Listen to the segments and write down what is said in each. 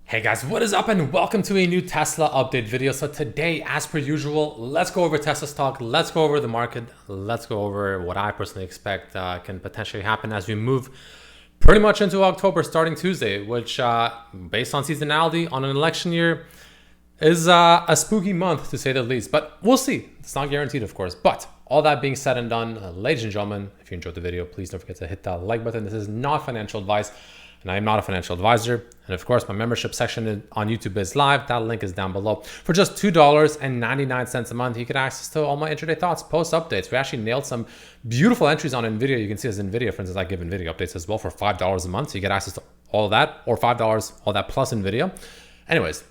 Hey guys, what is up and welcome to a new Tesla update video. So today, as per usual, let's go over Tesla stock, let's go over the market, let's go over what I personally expect can potentially happen as we move pretty much into October starting Tuesday, which based on seasonality on an election year is a spooky month to say the least, but we'll see. It's not guaranteed, of course, but all that being said and done, ladies and gentlemen, if you enjoyed the video, please don't forget to hit that like button. This is not financial advice, and I am not a financial advisor. And of course, my membership section on YouTube is live. That link is down below. For just $2.99 a month, you get access to all my intraday thoughts, post updates. We actually nailed some beautiful entries on NVIDIA. You can see as NVIDIA, for instance, I give NVIDIA updates as well for $5 a month. So you get access to all of that, or $5, all that plus NVIDIA. Anyways,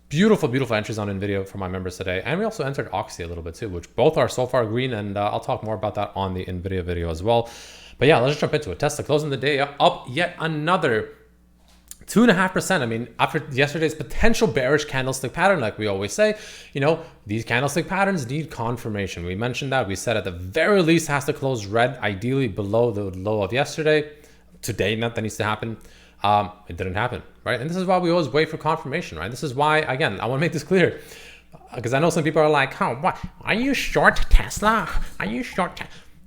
beautiful entries on NVIDIA for my members today. And we also entered Oxy a little bit too, which both are so far green. And I'll talk more about that on the NVIDIA video as well. But yeah, let's jump into it. Tesla closing the day up yet another 2.5%. I mean, after yesterday's potential bearish candlestick pattern, like we always say, these candlestick patterns need confirmation. We mentioned that. We said at the very least has to close red, ideally below the low of yesterday. Today, that needs to happen. It didn't happen, right? And this is why we always wait for confirmation, right? This is why, again, I want to make this clear, because I know some people are like, "Oh, what? Are you short Tesla? Are you short?"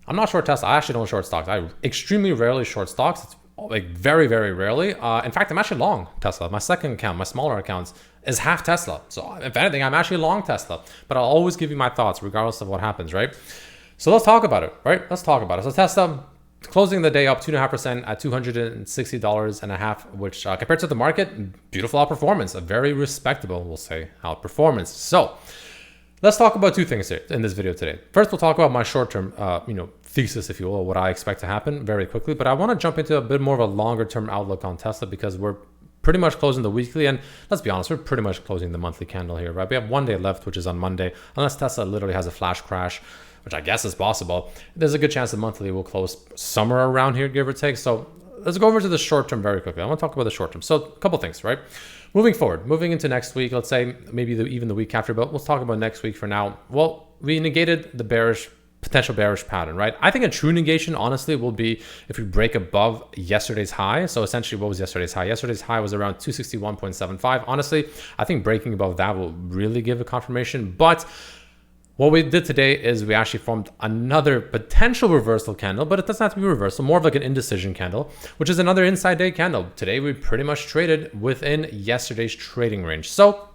I'm not short Tesla. I actually don't short stocks. I extremely rarely short stocks. It's like very rarely. In fact, I'm actually long Tesla. My second account, my smaller accounts, is half Tesla. So if anything, I'm actually long Tesla. But I'll always give you my thoughts regardless of what happens, right? So let's talk about it, right? Let's talk about it. So Tesla closing the day up 2.5% at $260.50, which compared to the market, beautiful outperformance, a very respectable, we'll say, outperformance. So let's talk about two things here in this video today. First, we'll talk about my short-term, thesis, if you will, what I expect to happen very quickly. But I want to jump into a bit more of a longer-term outlook on Tesla because we're pretty much closing the weekly, and let's be honest, we're pretty much closing the monthly candle here, right? We have one day left, which is on Monday, unless Tesla literally has a flash crash, which I guess is possible. There's a good chance the monthly will close somewhere around here, give or take. So let's go over to the short term very quickly. I want to talk about the short term. So a couple things, right? Moving forward, moving into next week, let's say maybe even the week after, but we'll talk about next week for now. Well, we negated the potential bearish pattern, right? I think a true negation, honestly, will be if we break above yesterday's high. So essentially, what was yesterday's high? Yesterday's high was around 261.75. Honestly, I think breaking above that will really give a confirmation. But what we did today is we actually formed another potential reversal candle, but it doesn't have to be reversal, more of like an indecision candle, which is another inside day candle. Today, we pretty much traded within yesterday's trading range. So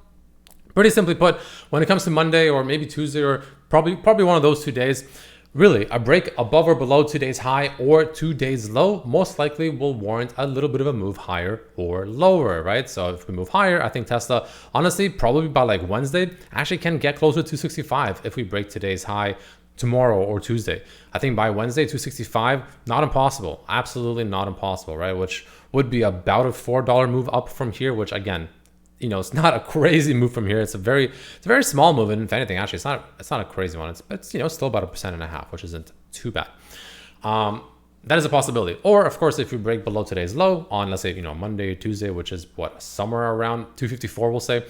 pretty simply put, when it comes to Monday or maybe Tuesday or probably one of those 2 days, really a break above or below 2 days high or 2 days low most likely will warrant a little bit of a move higher or lower, right? So if we move higher, I think Tesla, honestly, probably by like Wednesday, actually can get closer to 265 if we break today's high tomorrow or Tuesday. I think by Wednesday, 265, not impossible, absolutely not impossible, right? Which would be about a $4 move up from here, which again, it's not a crazy move from here. It's a very small move, and if anything, actually, it's not a crazy one. It's still about 1.5%, which isn't too bad. That is a possibility. Or of course, if we break below today's low on, let's say, Monday, Tuesday, which is somewhere around 254, we'll say.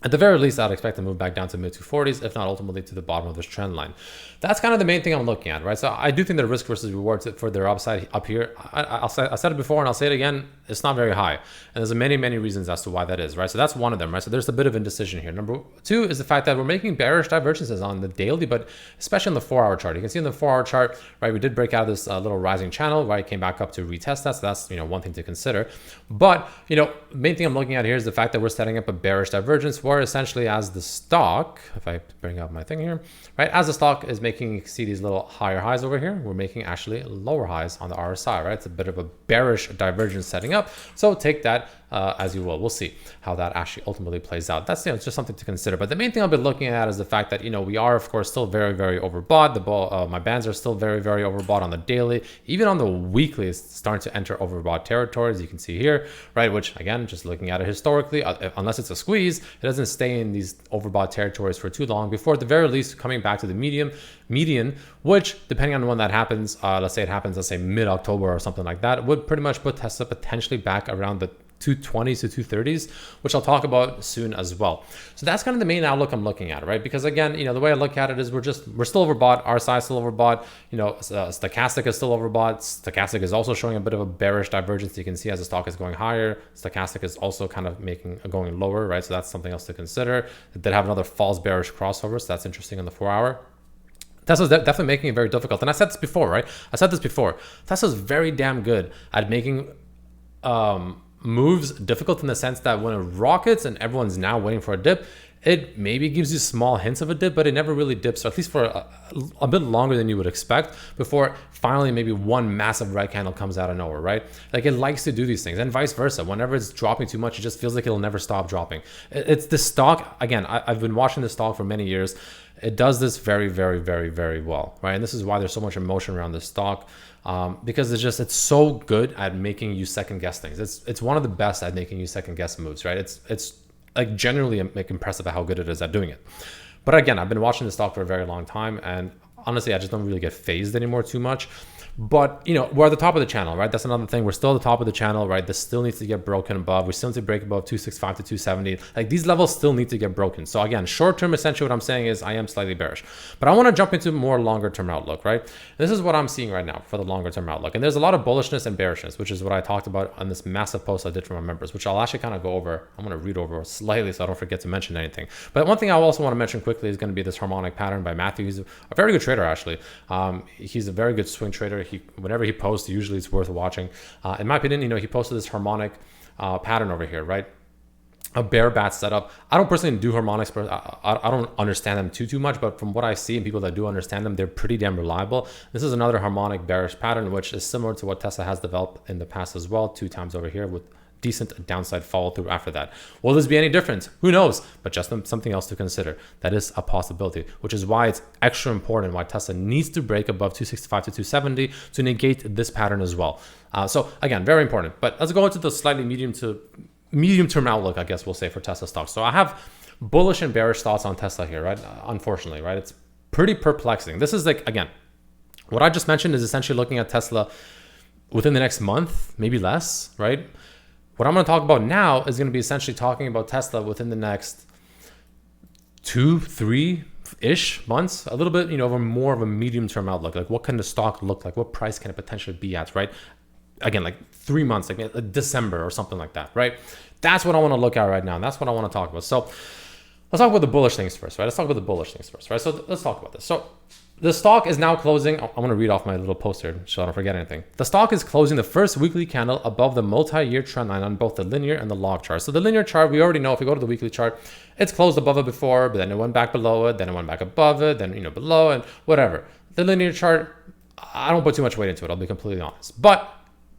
At the very least, I'd expect to move back down to mid 240s, if not ultimately to the bottom of this trend line. That's kind of the main thing I'm looking at, right? So I do think the risk versus reward for their upside up here, I said it before and I'll say it again, it's not very high. And there's many reasons as to why that is, right? So that's one of them, right? So there's a bit of indecision here. Number two is the fact that we're making bearish divergences on the daily, but especially on the 4-hour chart. You can see in the 4-hour chart, right, we did break out this little rising channel, right? It came back up to retest that. So that's, one thing to consider. But, main thing I'm looking at here is the fact that we're setting up a bearish divergence where essentially as the stock, if I bring up my thing here, right, as the stock is making, you see these little higher highs over here, we're making actually lower highs on the RSI, right? It's a bit of a bearish divergence setting up. So take that as you will. We'll see how that actually ultimately plays out. That's it's just something to consider. But the main thing I'll be looking at is the fact that we are of course still very overbought. My bands are still very overbought on the daily. Even on the weekly, it's starting to enter overbought territories. You can see here, right? Which again, just looking at it historically, unless it's a squeeze, it doesn't stay in these overbought territories for too long before at the very least coming back to the median, which depending on when that happens, let's say mid-October or something like that, would pretty much put Tesla potentially back around the 220s to 230s, which I'll talk about soon as well. So that's kind of the main outlook I'm looking at, right? Because again, the way I look at it is we're still overbought. RSI is still overbought. Stochastic is still overbought. Stochastic is also showing a bit of a bearish divergence. You can see as the stock is going higher, Stochastic is also kind of going lower, right? So that's something else to consider. It did have another false bearish crossover, so that's interesting on the 4-hour. Tesla's definitely making it very difficult. And I said this before, right? Tesla's very damn good at making moves difficult in the sense that when it rockets and everyone's now waiting for a dip, it maybe gives you small hints of a dip, but it never really dips, or at least for a bit longer than you would expect before finally maybe one massive red candle comes out of nowhere, right? Like it likes to do these things, and vice versa. Whenever it's dropping too much, it just feels like it'll never stop dropping. It's the stock, again, I've been watching this stock for many years. It does this very, very, very, very well, right? And this is why there's so much emotion around this stock, because it's so good at making you second guess things. It's one of the best at making you second guess moves, right? It's like generally impressive at how good it is at doing it. But again, I've been watching this stock for a very long time, and honestly, I just don't really get phased anymore too much. But we're at the top of the channel, right? That's another thing. We're still at the top of the channel, right? This still needs to get broken above. We still need to break above 265 to 270. Like these levels still need to get broken. So again, short term, essentially what I'm saying is I am slightly bearish, but I want to jump into more longer term outlook, right? This is what I'm seeing right now for the longer term outlook. And there's a lot of bullishness and bearishness, which is what I talked about on this massive post I did for my members, which I'll actually kind of go over. I'm going to read over slightly so I don't forget to mention anything. But one thing I also want to mention quickly is going to be this harmonic pattern by Matthew. He's a very good trader, actually. He's a very good swing trader. Whenever he posts, usually it's worth watching. In my opinion, he posted this harmonic pattern over here, right? A bear bat setup. I don't personally do harmonics, but I don't understand them too much, but from what I see and people that do understand them, they're pretty damn reliable. This is another harmonic bearish pattern, which is similar to what Tesla has developed in the past as well, 2 times over here with decent downside follow through after that. Will this be any different? Who knows? But just something else to consider. That is a possibility, which is why it's extra important why Tesla needs to break above 265 to 270 to negate this pattern as well. So again, very important. But let's go into the slightly medium term outlook, I guess we'll say, for Tesla stocks. So I have bullish and bearish thoughts on Tesla here, right? Unfortunately, right? It's pretty perplexing. This is like, again, what I just mentioned is essentially looking at Tesla within the next month, maybe less, right? What I'm going to talk about now is going to be essentially talking about Tesla within the next 2-3-ish months, a little bit, over more of a medium-term outlook. Like what can the stock look like? What price can it potentially be at, right? Again, like 3 months, like December or something like that, right? That's what I want to look at right now. And that's what I want to talk about. So let's talk about the bullish things first, right? So let's talk about this. So the stock is now closing. I'm going to read off my little poster so I don't forget anything. The stock is closing the first weekly candle above the multi-year trend line on both the linear and the log chart. So the linear chart, we already know if we go to the weekly chart, it's closed above it before, but then it went back below it, then it went back above it, then, below and whatever. The linear chart, I don't put too much weight into it. I'll be completely honest. But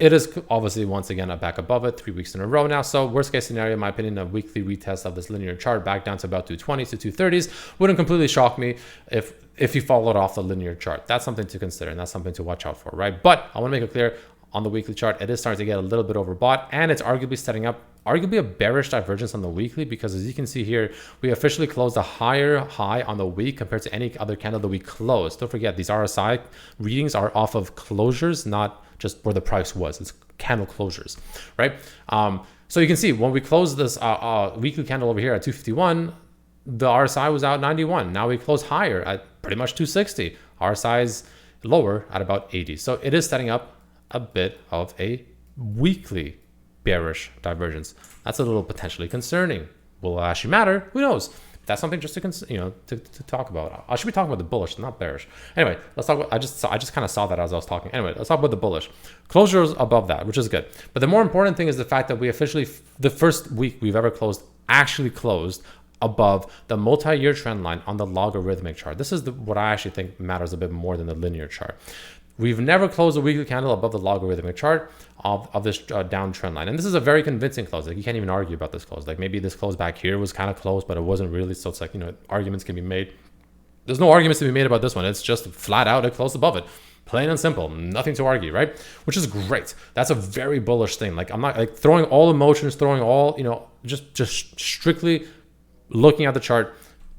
it is obviously once again back above it 3 weeks in a row now. So worst case scenario, in my opinion, a weekly retest of this linear chart back down to about 220s to 230s wouldn't completely shock me if you followed off the linear chart. That's something to consider and that's something to watch out for, right? But I want to make it clear on the weekly chart, it is starting to get a little bit overbought and it's arguably setting up a bearish divergence on the weekly, because as you can see here, we officially closed a higher high on the week compared to any other candle that we closed. Don't forget, these RSI readings are off of closures, not just where the price was. It's candle closures, right? So you can see when we closed this weekly candle over here at 251, the RSI was out 91. Now we close higher at pretty much 260. RSI is lower at about 80. So it is setting up a bit of a weekly bearish divergence. That's a little potentially concerning. Will it actually matter? Who knows? That's something just to talk about. I should be talking about the bullish, not bearish. Anyway, let's talk about, I just kind of saw that as I was talking. Anyway, let's talk about the bullish. Closures above that, which is good. But the more important thing is the fact that we officially, the first week we've ever closed, actually closed above the multi-year trend line on the logarithmic chart. This is what I actually think matters a bit more than the linear chart. We've never closed a weekly candle above the logarithmic chart of this downtrend line. And this is a very convincing close. Like you can't even argue about this close. Like maybe this close back here was kind of close, but it wasn't really. So it's like, arguments can be made. There's no arguments to be made about this one. It's just flat out, it closed above it. Plain and simple, nothing to argue, right? Which is great. That's a very bullish thing. Like I'm not like throwing all emotions, throwing all, just strictly looking at the chart.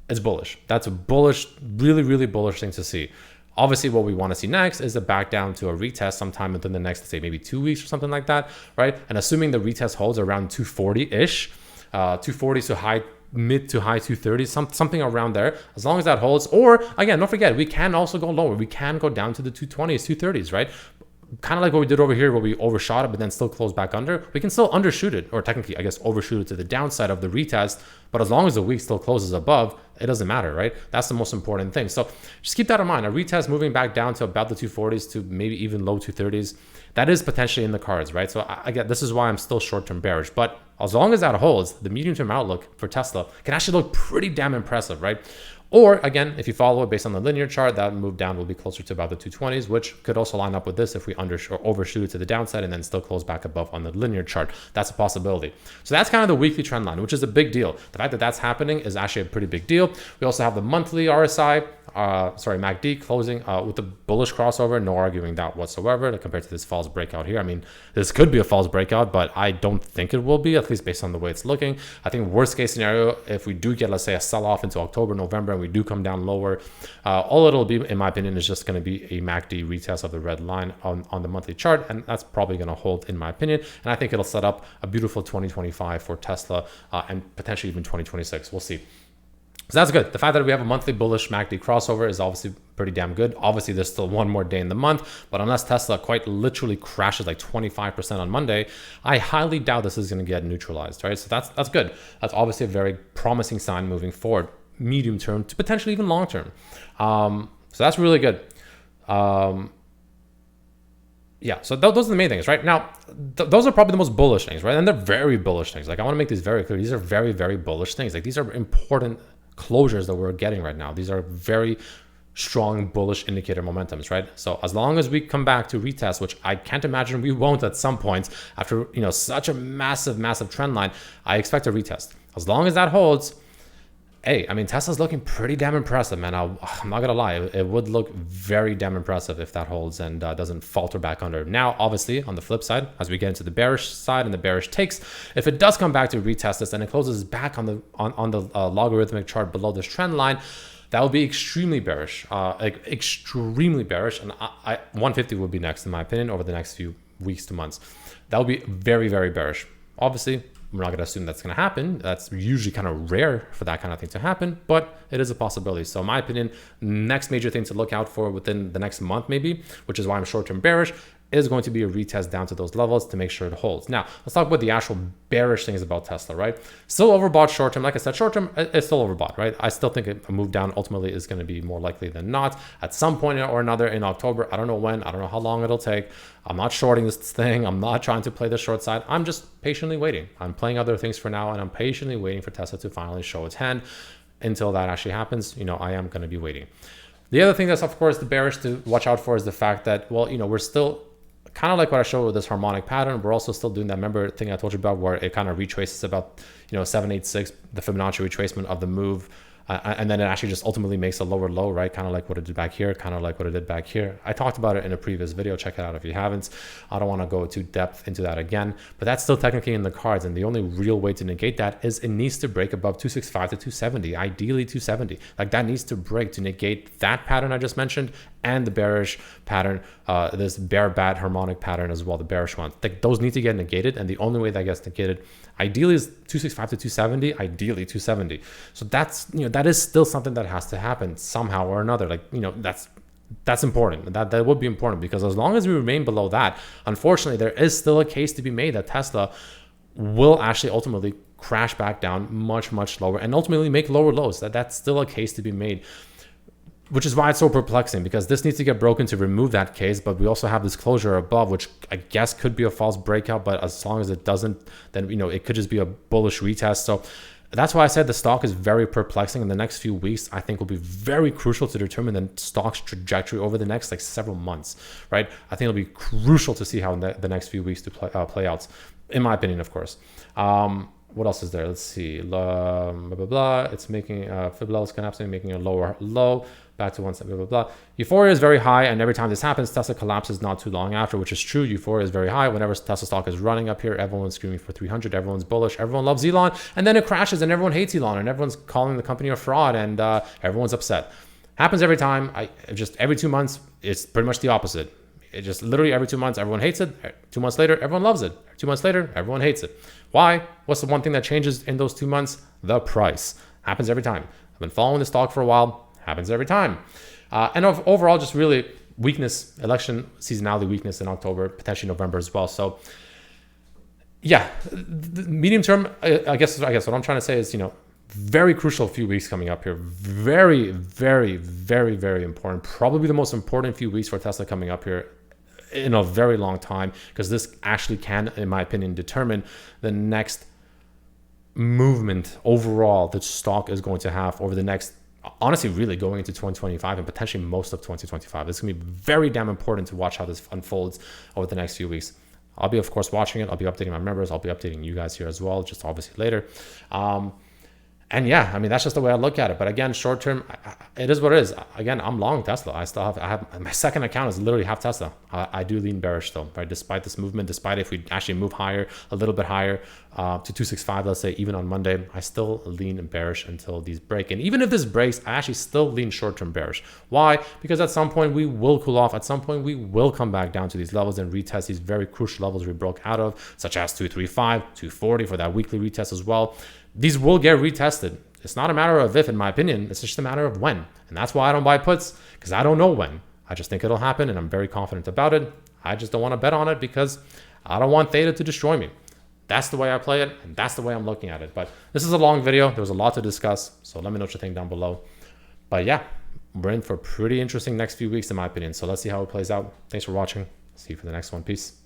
It's bullish. That's a bullish, really, really bullish thing to see. Obviously, what we want to see next is a back down to a retest sometime within the next, let's say, maybe 2 weeks or something like that, right? And assuming the retest holds around 240-ish, 240 to mid to high 230s, something around there, as long as that holds. Or again, don't forget, we can also go lower. We can go down to the 220s, 230s, right? Kind of like what we did over here where we overshot it but then still closed back under. We can still undershoot it, or technically I guess overshoot it to the downside of the retest, but as long as the week still closes above, it doesn't matter, right? That's the most important thing. So just keep that in mind. A retest moving back down to about the 240s to maybe even low 230s, that is potentially in the cards, right? So again, this is why I'm still short-term bearish, but as long as that holds, the medium-term outlook for Tesla can actually look pretty damn impressive, right? Or again, if you follow it based on the linear chart, that move down will be closer to about the 220s, which could also line up with this if we overshoot it to the downside and then still close back above on the linear chart. That's a possibility. So that's kind of the weekly trend line, which is a big deal. The fact that that's happening is actually a pretty big deal. We also have the monthly RSI, MACD closing with the bullish crossover. No arguing that whatsoever compared to this false breakout here. I mean, this could be a false breakout, but I don't think it will be, at least based on the way it's looking. I think worst case scenario, if we do get, let's say, a sell-off into October, November, and we do come down lower, all it'll be, in my opinion, is just going to be a MACD retest of the red line on the monthly chart, and that's probably going to hold, in my opinion. And I think it'll set up a beautiful 2025 for Tesla and potentially even 2026. We'll see. So that's good. The fact that we have a monthly bullish MACD crossover is obviously pretty damn good. Obviously, there's still one more day in the month, but unless Tesla quite literally crashes like 25% on Monday, I highly doubt this is going to get neutralized, right? So that's good. That's obviously a very promising sign moving forward, medium term to potentially even long term. So that's really good. Yeah, so those are the main things, right? Now, those are probably the most bullish things, right? And they're very bullish things. Like, I want to make these very clear. These are very, very bullish things. Like, these are important closures that we're getting right now. These are very strong bullish indicator momentums, right? So as long as we come back to retest, which I can't imagine we won't at some point after, such a massive trend line, I expect a retest. As long as that holds, hey, I mean, Tesla's looking pretty damn impressive, man. I'm not gonna lie, it would look very damn impressive if that holds and doesn't falter back under. Now, obviously, on the flip side, as we get into the bearish side and the bearish takes, if it does come back to retest this and it closes back on the logarithmic chart below this trend line, that would be extremely bearish, extremely bearish. And 150 would be next, in my opinion, over the next few weeks to months. That would be very, very bearish. Obviously, we're not going to assume that's going to happen. That's usually kind of rare for that kind of thing to happen, but it is a possibility. So in my opinion, next major thing to look out for within the next month maybe, which is why I'm short-term bearish, is going to be a retest down to those levels to make sure it holds. Now, let's talk about the actual bearish things about Tesla, right? Still overbought short-term. Like I said, short-term, it's still overbought, right? I still think a move down ultimately is going to be more likely than not at some point or another in October. I don't know when. I don't know how long it'll take. I'm not shorting this thing. I'm not trying to play the short side. I'm just patiently waiting. I'm playing other things for now, and I'm patiently waiting for Tesla to finally show its hand. Until that actually happens, I am going to be waiting. The other thing that's, of course, the bearish to watch out for is the fact that, well, we're still kind of like what I showed with this harmonic pattern. We're also still doing that, remember, thing I told you about where it kind of retraces about 786, the Fibonacci retracement of the move, and then it actually just ultimately makes a lower low, right? Kind of like what it did back here, kind of like what it did back here. I talked about it in a previous video. Check it out if you haven't. I don't want to go too depth into that again, but that's still technically in the cards, and the only real way to negate that is it needs to break above 265 to 270, ideally 270. Like, that needs to break to negate that pattern I just mentioned and the bearish pattern, this bear bat harmonic pattern as well, the bearish one. Like, those need to get negated, and the only way that gets negated ideally is 265 to 270, ideally 270. So that's, that is still something that has to happen somehow or another. Like, that's important. That would be important, because as long as we remain below that, unfortunately, there is still a case to be made that Tesla will actually ultimately crash back down much lower and ultimately make lower lows. That's still a case to be made, which is why it's so perplexing, because this needs to get broken to remove that case. But we also have this closure above, which I guess could be a false breakout, but as long as it doesn't, then it could just be a bullish retest. So that's why I said the stock is very perplexing. In the next few weeks, I think will be very crucial to determine the stock's trajectory over the next several months, right? I think it'll be crucial to see how the next few weeks to play out, in my opinion, of course. What else is there? Let's see. Blah, blah, blah. It's making Fibonacci is collapsing, making a lower low, back to 170, blah, blah, blah. Euphoria is very high, and every time this happens, Tesla collapses not too long after, which is true. Euphoria is very high. Whenever Tesla stock is running up here, everyone's screaming for 300. Everyone's bullish. Everyone loves Elon, and then it crashes, and everyone hates Elon, and everyone's calling the company a fraud, and everyone's upset. Happens every time. Just every 2 months, it's pretty much the opposite. It just literally every 2 months, everyone hates it. 2 months later, everyone loves it. 2 months later, everyone hates it. Why? What's the one thing that changes in those 2 months? The price. Happens every time. I've been following the stock for a while. Happens every time. And overall, just really weakness, election seasonality weakness in October, potentially November as well. So yeah, the medium term, I guess what I'm trying to say is, very crucial few weeks coming up here. Very, very, very, very important. Probably the most important few weeks for Tesla coming up here in a very long time, because this actually can, in my opinion, determine the next movement overall that stock is going to have over the next, honestly, really going into 2025 and potentially most of 2025. It's going to be very damn important to watch how this unfolds over the next few weeks. I'll be, of course, watching it. I'll be updating my members. I'll be updating you guys here as well, just obviously later. And yeah, I mean, that's just the way I look at it. But again, short term, it is what it is. Again, I'm long Tesla. I have my second account is literally half Tesla. I do lean bearish though, right? Despite this movement, despite if we actually move higher, a little bit higher to 265, let's say, even on Monday, I still lean bearish until these break. And even if this breaks, I actually still lean short term bearish. Why? Because at some point we will cool off. At some point we will come back down to these levels and retest these very crucial levels we broke out of, such as 235, 240 for that weekly retest as well. These will get retested. It's not a matter of if, in my opinion, it's just a matter of when. And that's why I don't buy puts, because I don't know when. I just think it'll happen and I'm very confident about it. I just don't want to bet on it because I don't want theta to destroy me. That's the way I play it, and that's the way I'm looking at it. But this is a long video. There was a lot to discuss, so let me know what you think down below. But yeah, we're in for a pretty interesting next few weeks, in my opinion. So let's see how it plays out. Thanks for watching. See you for the next one. Peace.